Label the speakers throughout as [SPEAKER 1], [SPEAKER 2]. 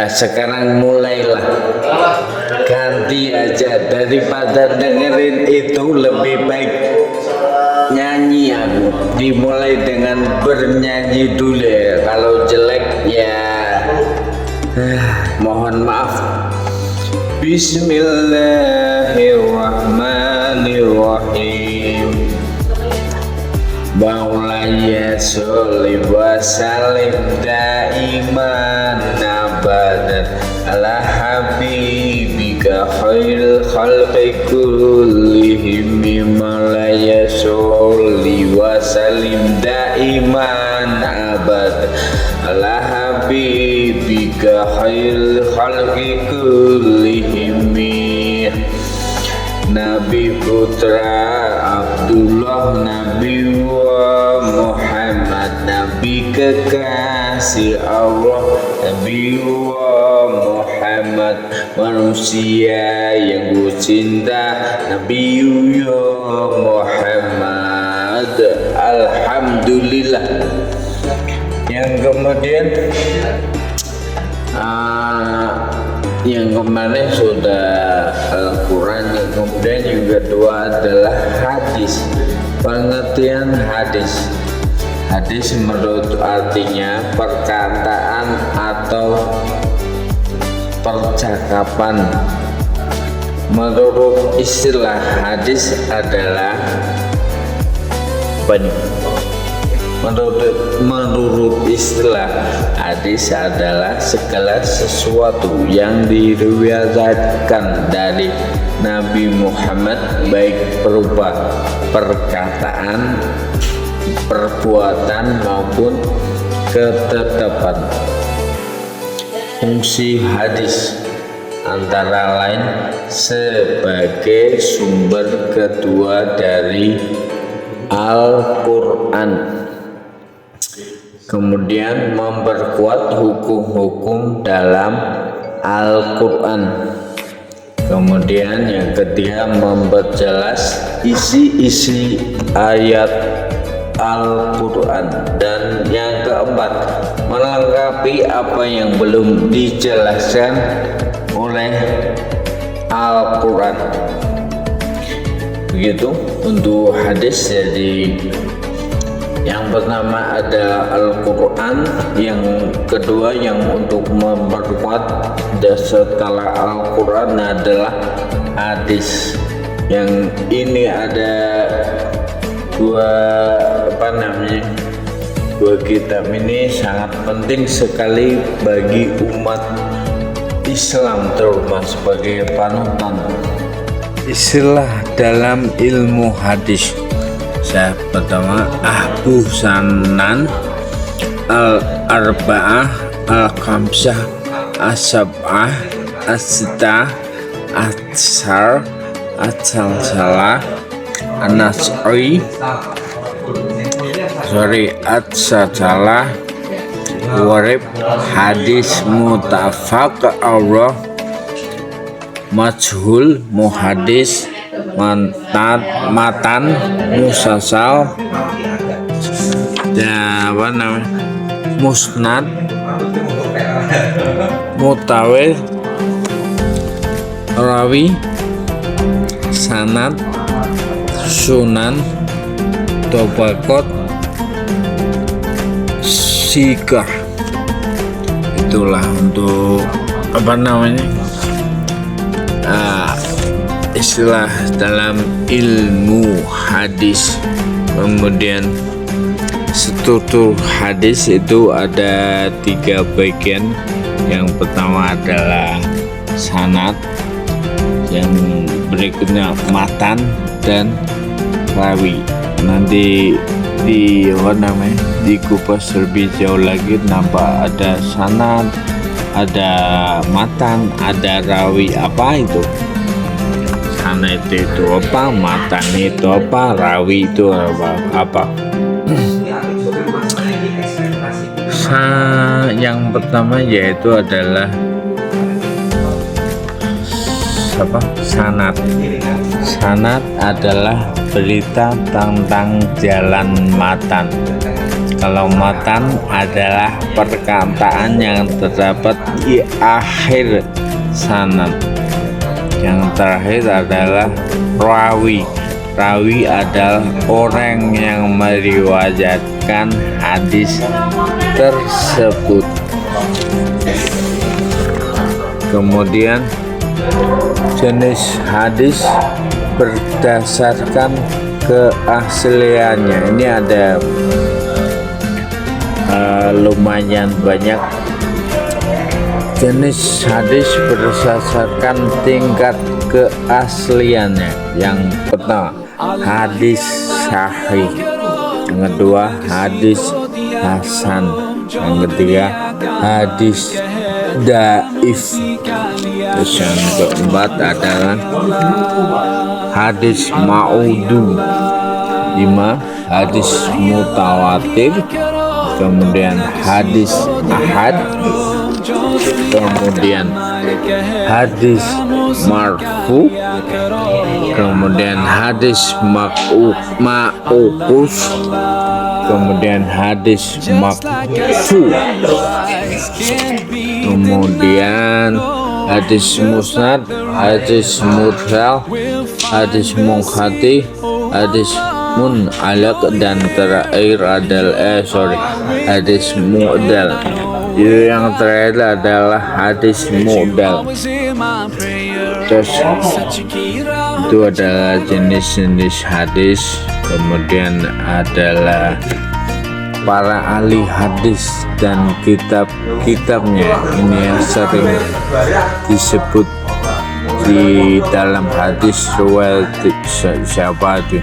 [SPEAKER 1] Sekarang mulailah, ganti aja, daripada dengerin itu lebih baik nyanyi aku. Dimulai dengan bernyanyi dulu ya. Kalau jelek ya mohon maaf. Bismillahirrahmanirrahim. Maulaya sholli wa sallim daiman abadan ala habibika khairil khalqi kullihim. Maulaya sholli wa sallim daiman abadan ala habibika khairil khalqi kullihim. Nabi putra Abdullah, Nabi wa Muhammad, Nabi kekasih Allah, Nabi wa Muhammad, manusia yang ku cinta, Nabi Muhammad. Alhamdulillah. Yang kemudian yang kemarin sudah Al-Quran, yang kemudian yang kedua adalah hadis. Pengertian hadis. Hadis menurut artinya perkataan atau percakapan. Menurut istilah hadis adalah Menurut istilah hadis adalah segala sesuatu yang diriwayatkan dari Nabi Muhammad, baik berupa perkataan, perbuatan maupun ketetapan. Fungsi hadis antara lain sebagai sumber kedua dari Al-Quran, kemudian memperkuat hukum-hukum dalam Al-Quran, kemudian yang ketiga memperjelas isi-isi ayat Al-Quran, dan yang keempat melengkapi apa yang belum dijelaskan oleh Al-Quran. Begitu untuk hadis. Jadi yang pertama ada Al-Quran, yang kedua yang untuk memperkuat setelah Al-Quran adalah hadis. Yang ini ada dua kitab ini sangat penting sekali bagi umat Islam, terutama sebagai panutan. Istilah dalam ilmu hadis. Saya pertama Abu Sanan Al-Arba'ah Al-Khamsah As-Sab'ah As-Sittah As-Sar As-Salsalah An-Nas'i As-Salsalah Warib hadis mutafaq Allah majhul muhadis matan musasal musnad mutawil rawi sanad sunan tobakot sikah. Itulah untuk istilah dalam ilmu hadis. Kemudian struktur hadis itu ada 3 bagian. Yang pertama adalah sanad, yang berikutnya matan dan rawi. Nanti dikupas lebih jauh lagi, nampak ada sanad, ada matan, ada rawi. Apa itu? Sanad itu apa, matan itu apa, rawi itu apa? Yang pertama yaitu adalah sanad. Sanad adalah berita tentang jalan matan. Kalau matan adalah perkataan yang terdapat di akhir sanad. Yang terakhir adalah rawi. Rawi adalah orang yang meriwayatkan hadis tersebut. Kemudian jenis hadis berdasarkan keasliannya. Ini ada lumayan banyak jenis hadis berdasarkan tingkat keasliannya. Yang pertama, hadis sahih. Yang kedua, hadis hasan. Yang ketiga, hadis daif. Terus yang keempat adalah hadis ma'udu. 5. Hadis mutawatir. Kemudian hadis ahad. Kemudian hadis marfu. Kemudian hadis ma'uquf. Kemudian hadis maqfu. Kemudian hadis musnad, hadis mursal, hadis munqati, hadis mun'alaq, dan terakhir adalah hadis mu'dal. Yang terakhir adalah hadis mu'dal. Terus itu adalah jenis-jenis hadis. Kemudian adalah para ahli hadis dan kitab-kitabnya. Ini yang sering disebut di dalam hadis riwayat siapa itu.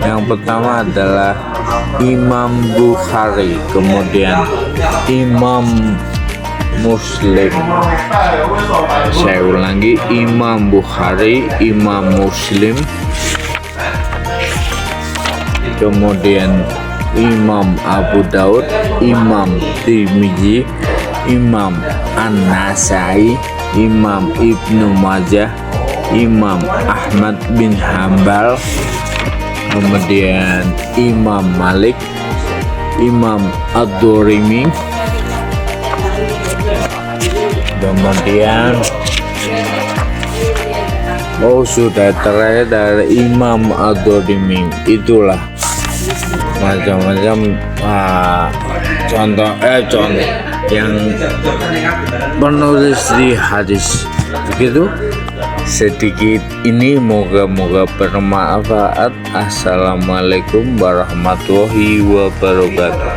[SPEAKER 1] Yang pertama adalah Imam Bukhari, kemudian Imam Muslim. Saya ulangi, Imam Bukhari, Imam Muslim, kemudian Imam Abu Daud, Imam Tirmidzi, Imam An-Nasai, Imam Ibnu Majah, Imam Ahmad bin Hambal, kemudian Imam Malik, Imam Ad-Durimi, kemudian sudah terakhir dari Imam Ad-Durimi. Itulah macam-macam contoh yang penulis di hadis. Begitu sedikit ini, moga-moga bermanfaat. Assalamualaikum warahmatullahi wabarakatuh.